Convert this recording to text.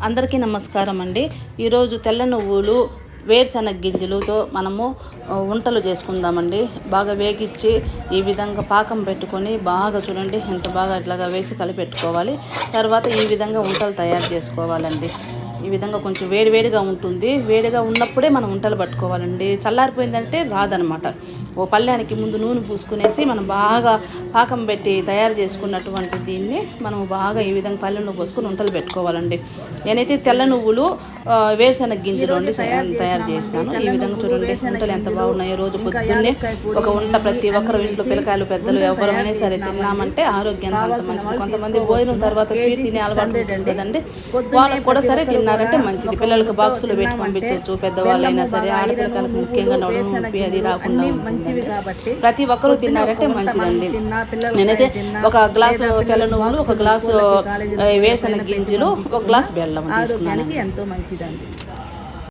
అందరికీ నమస్కారం అండి. ఈరోజు తెల్ల నువ్వులు వేరుశనగ గింజలతో మనము వంటలు చేసుకుందామండి. బాగా వేగించి ఈ విధంగా పాకం పెట్టుకొని బాగా చూడండి ఎంత బాగా ఇట్లాగా వేసి కలిపెట్టుకోవాలి. తర్వాత ఈ విధంగా వంటలు తయారు చేసుకోవాలండి. ఈ విధంగా కొంచెం వేడివేడిగా ఉంటుంది. వేడిగా ఉన్నప్పుడే మనం వంటలు పట్టుకోవాలండి. చల్లారిపోయిందంటే రాదనమాట. ఓ పళ్ళానికి ముందు నూనె పూసుకునేసి మనం బాగా పాకం పెట్టి తయారు చేసుకున్నటువంటి దీన్ని మనం బాగా ఈ విధంగా పళ్ళెంలో పోసుకొని వంటలు పెట్టుకోవాలండి. నేనైతే తెల్ల నువ్వులు వేరుశనగ గింజలు అండి తయారు చేస్తాను. ఈ విధంగా చూడండి వంటలు ఎంత బాగున్నాయో. రోజు పొద్దున్నే ఒక వంట ప్రతి ఒక్కరు ఇంట్లో పిల్లకాయలు పెద్దలు ఎవరైనా సరే తిన్నామంటే ఆరోగ్యానికి అంత మంచిది. కొంతమంది భోజనం తర్వాత స్వీట్ తినే అలవాటు ఉంటుంది కదండి, వాళ్ళకు కూడా సరే తిన్నారంటే మంచిది. పిల్లలకు బాక్సులు పెట్టి పంపించవచ్చు. పెద్దవాళ్ళైనా సరే ఆడపిల్లలకు ముఖ్యంగా నడుము నొప్పి అది రాకుండా ఉంటుందండి. ప్రతి ఒక్కరూ తిన్నారంటే మంచిదండి. నేనైతే ఒక గ్లాసు తెల్ల నువ్వులు, ఒక గ్లాసు వేరుశనగ గింజలు, ఒక గ్లాసు బెల్లం తీసుకున్నాను. ఎంతో మంచిదండి.